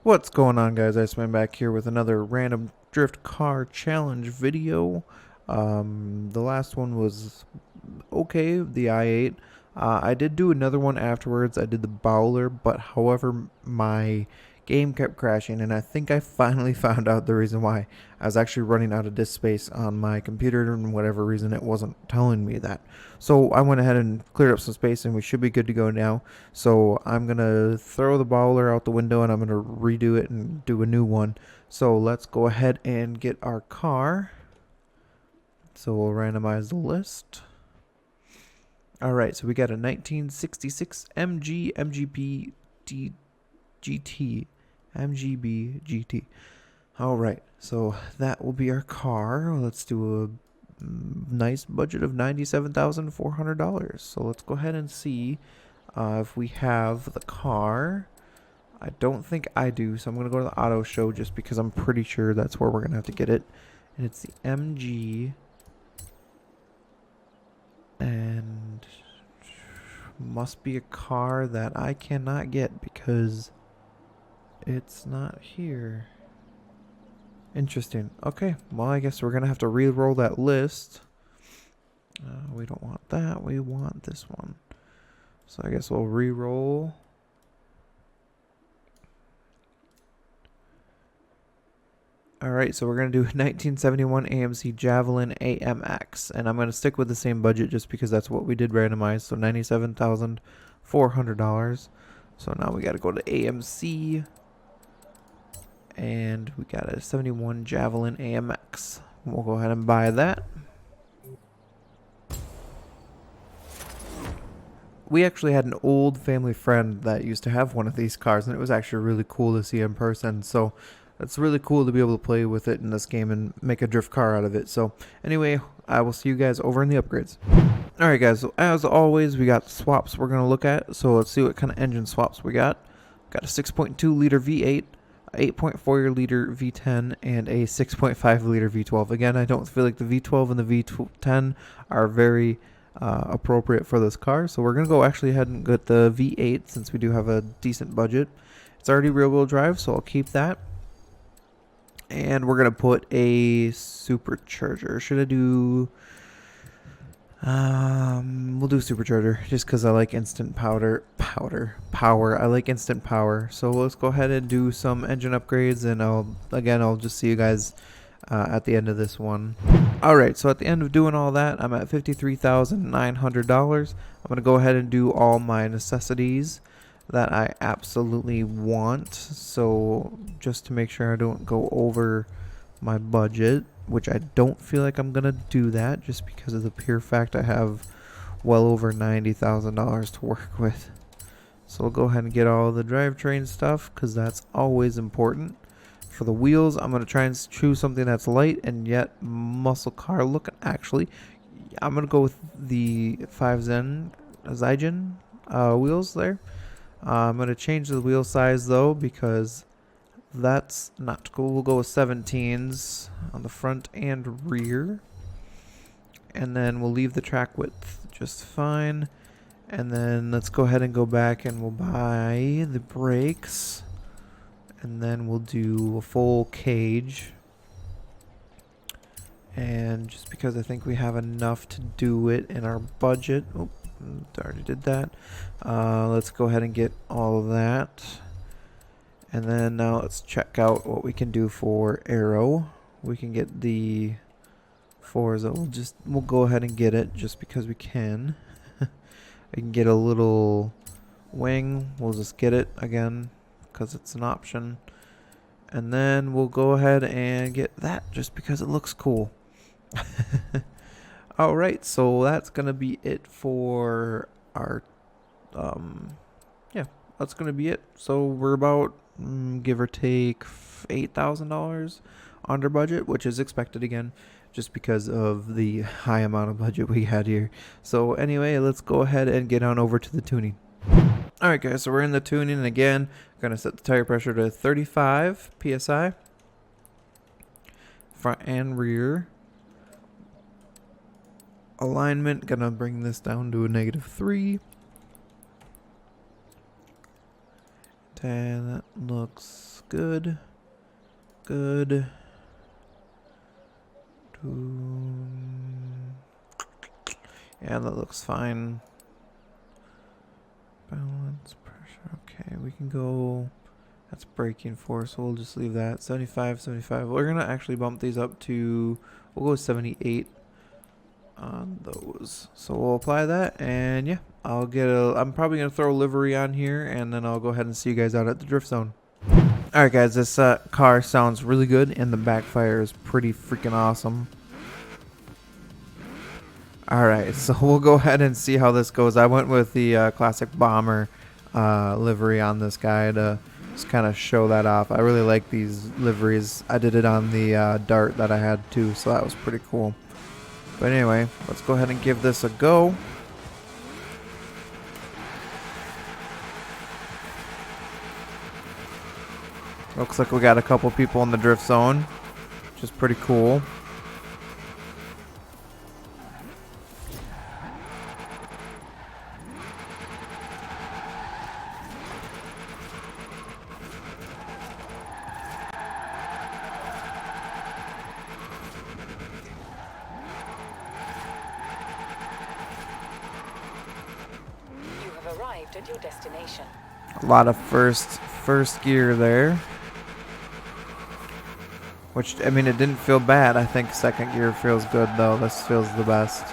What's going on, guys? Iceman back here with another random drift car challenge video. The last one was okay, the i8. I did do another one afterwards. I did the Bowler, but however, my game kept crashing, and I think I finally found out the reason why. I was actually running out of disk space on my computer, and whatever reason it wasn't telling me that. So I went ahead and cleared up some space, and we should be good to go now. So I'm gonna throw the Bowler out the window, and I'm gonna redo it and do a new one. So let's go ahead and get our car. So we'll randomize the list. Alright, so we got a 1966 MG MGP GT. MGB GT. Alright, so that will be our car. Let's do a nice budget of $97,400. So let's go ahead and see if we have the car. I don't think I do, so I'm going to go to the auto show just because I'm pretty sure that's where we're going to have to get it. And it's the MG. And must be a car that I cannot get because it's not here. Interesting. Okay, well, I guess we're going to have to re-roll that list. We don't want that. We want this one. So I guess we'll re-roll. Alright, so we're going to do 1971 AMC Javelin AMX. And I'm going to stick with the same budget just because that's what we did randomize. So $97,400. So now we got to go to AMC. And we got a 71 Javelin AMX. We'll go ahead and buy that. We actually had an old family friend that used to have one of these cars, and it was actually really cool to see in person. So it's really cool to be able to play with it in this game and make a drift car out of it. So anyway, I will see you guys over in the upgrades. Alright guys, so as always, we got swaps we're going to look at. So let's see what kind of engine swaps we got. Got a 6.2 liter V8. 8.4 liter V10 and a 6.5 liter V12. Again, I don't feel like the V12 and the V10 are very appropriate for this car, so we're going to go actually ahead and get the V8 since we do have a decent budget. It's already rear-wheel drive, so I'll keep that. And we're going to put a supercharger. Should I do... we'll do supercharger just because I like instant power. I like instant power. So let's go ahead and do some engine upgrades, and I'll just see you guys at the end of this one. Alright, so at the end of doing all that, I'm at $53,900. I'm gonna go ahead and do all my necessities that I absolutely want. So just to make sure I don't go over my budget, which I don't feel like I'm gonna do that just because of the pure fact I have well over $90,000 to work with. So we'll go ahead and get all the drivetrain stuff because that's always important. For the wheels, I'm gonna try and choose something that's light and yet muscle car looking. Actually, I'm gonna go with the 5 Zygen wheels there. I'm gonna change the wheel size though because that's not cool. We'll go with 17s on the front and rear. And then we'll leave the track width just fine. And then let's go ahead and go back and we'll buy the brakes. And then we'll do a full cage. And just because I think we have enough to do it in our budget. Oh, already did that. Let's go ahead and get all of that. And then now let's check out what we can do for aero. We can get the Forza. We'll go ahead and get it just because we can. We can get a little wing. We'll just get it again because it's an option. And then we'll go ahead and get that just because it looks cool. Alright, so that's gonna be it for our yeah, that's gonna be it. So we're about give or take $8,000 under budget, which is expected again just because of the high amount of budget we had here. So anyway, let's go ahead and get on over to the tuning. Alright guys, so we're in the tuning, and again, gonna set the tire pressure to 35 psi, front and rear. Alignment, gonna bring this down to a -3. Okay, that looks good. Good. Yeah, that looks fine. Balance, pressure. Okay, we can go. That's braking force, so we'll just leave that. 75, 75. We're going to actually bump these up to, we'll go 78 on those. So we'll apply that, and yeah, I'm probably going to throw a livery on here, and then I'll go ahead and see you guys out at the drift zone. Alright guys, this car sounds really good, and the backfire is pretty freaking awesome. Alright, so we'll go ahead and see how this goes. I went with the classic bomber livery on this guy to just kind of show that off. I really like these liveries. I did it on the Dart that I had too, so that was pretty cool. But anyway, let's go ahead and give this a go. Looks like we got a couple people in the drift zone, which is pretty cool. You have arrived at your destination. A lot of first gear there. Which, I mean, it didn't feel bad. I think second gear feels good, though. This feels the best.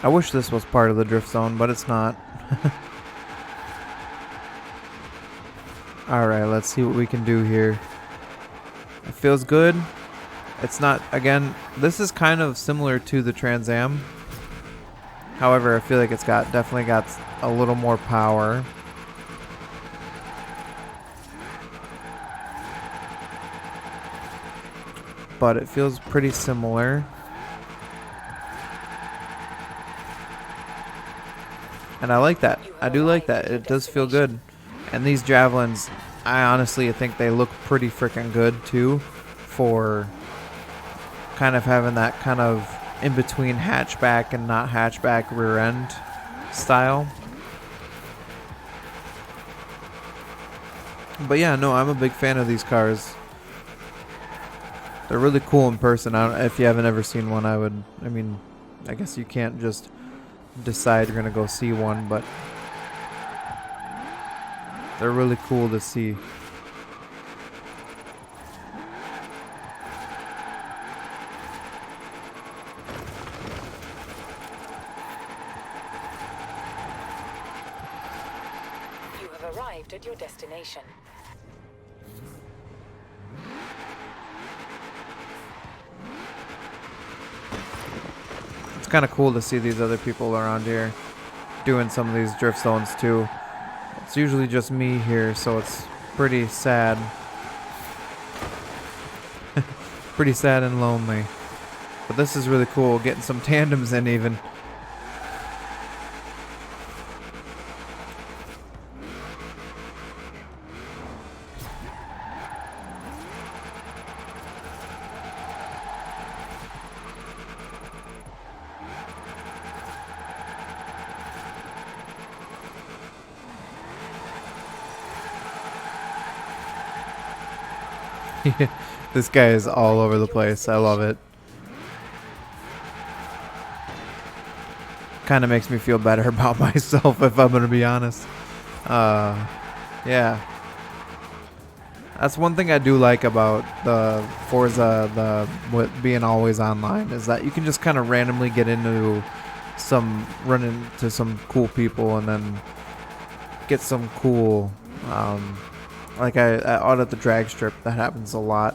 I wish this was part of the drift zone, but it's not. Alright, let's see what we can do here. It feels good. It's not, again, this is kind of similar to the Trans Am. However, I feel like it's definitely got a little more power. But it feels pretty similar. And I like that. I do like that. It does feel good. And these Javelins, I honestly think they look pretty freaking good too, for kind of having that kind of in-between hatchback and not hatchback rear end style. But yeah, no, I'm a big fan of these cars. They're really cool in person. If you haven't ever seen one, I mean, I guess you can't just decide you're going to go see one, but they're really cool to see. You have arrived at your destination. It's kind of cool to see these other people around here doing some of these drift zones too. It's usually just me here, so it's pretty sad. Pretty sad and lonely. But this is really cool, getting some tandems in even. This guy is all over the place. I love it. Kind of makes me feel better about myself, if I'm going to be honest. Yeah. That's one thing I do like about the Forza, being always online, is that you can just kind of randomly get run into some cool people and then get some cool, like out at the drag strip, that happens a lot,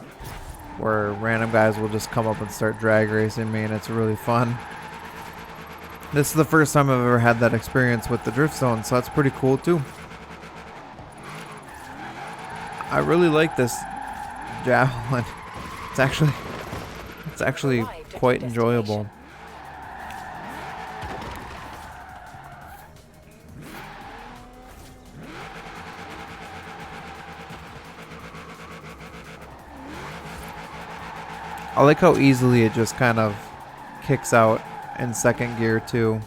where random guys will just come up and start drag racing me, and it's really fun. This is the first time I've ever had that experience with the drift zone, so that's pretty cool too. I really like this Javelin. It's actually quite enjoyable. I like how easily it just kind of kicks out in second gear too.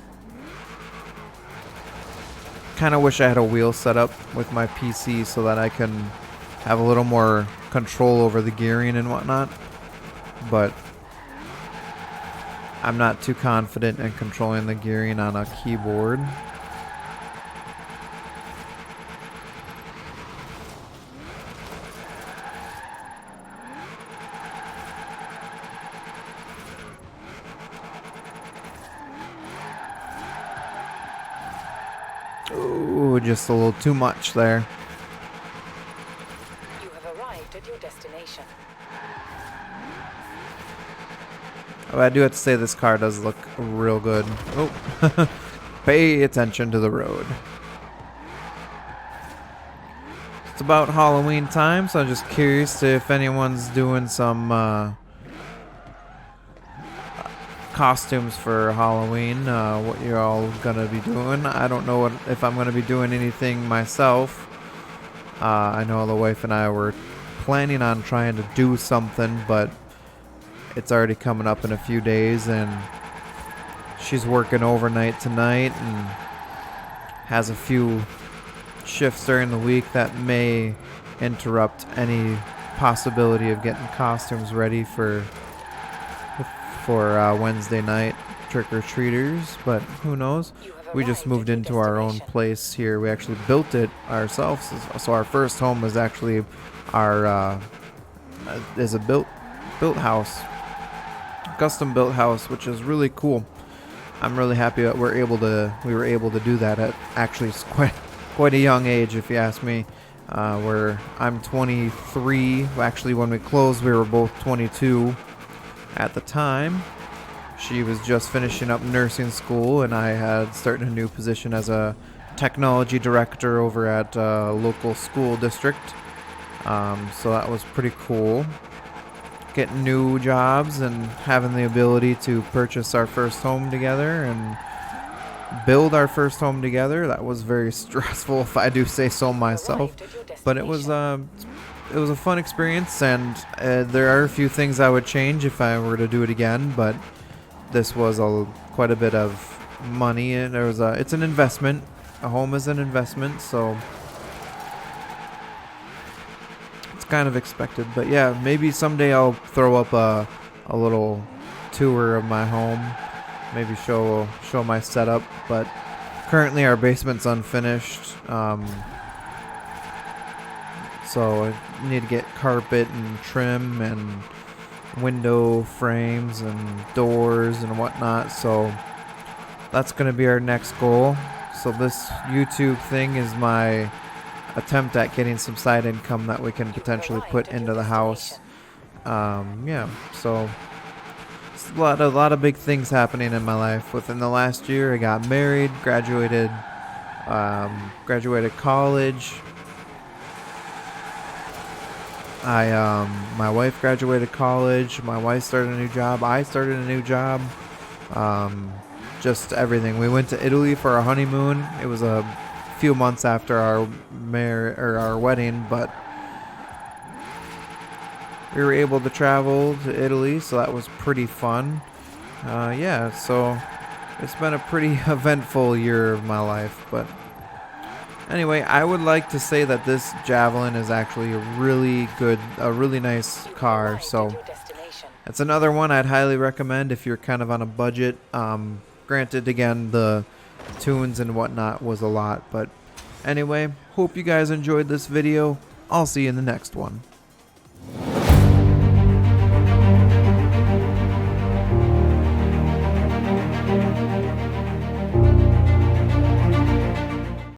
kind of wish I had a wheel set up with my PC so that I can have a little more control over the gearing and whatnot. But I'm not too confident in controlling the gearing on a keyboard. Ooh, just a little too much there. You have arrived at your destination. Oh, I do have to say this car does look real good. Oh, pay attention to the road. It's about Halloween time, so I'm just curious if anyone's doing some costumes for Halloween, what you're all gonna be doing. I don't know if I'm gonna be doing anything myself. I know the wife and I were planning on trying to do something, but it's already coming up in a few days, and she's working overnight tonight and has a few shifts during the week that may interrupt any possibility of getting costumes ready for Wednesday night trick-or-treaters, but who knows. We just moved into our own place here. We actually built it ourselves, so our first home was actually our is a built house, custom built house, which is really cool. I'm really happy that we were able to do that at actually quite a young age, if you ask me. Where I'm 23. Actually, when we closed, we were both 22 at the time. She was just finishing up nursing school, and I had started a new position as a technology director over at a local school district. So that was pretty cool. Getting new jobs and having the ability to purchase our first home together and build our first home together. That was very stressful, if I do say so myself. But it was a fun experience, and there are a few things I would change if I were to do it again. But this was quite a bit of money, and it's an investment. A home is an investment, so it's kind of expected. But yeah, maybe someday I'll throw up a little tour of my home, maybe show my setup. But currently our basement's unfinished, so I need to get carpet and trim and window frames and doors and whatnot. So that's going to be our next goal. So this YouTube thing is my attempt at getting some side income that we can potentially put into the house. Yeah, so it's a lot of big things happening in my life. Within the last year, I got married, graduated college. My wife graduated college. My wife started a new job. I started a new job. Just everything. We went to Italy for our honeymoon. It was a few months after our wedding, but we were able to travel to Italy, so that was pretty fun. Yeah, so it's been a pretty eventful year of my life, but anyway, I would like to say that this Javelin is actually a really nice car. So it's another one I'd highly recommend if you're kind of on a budget. Granted, again, the tunes and whatnot was a lot, but anyway, hope you guys enjoyed this video. I'll see you in the next one.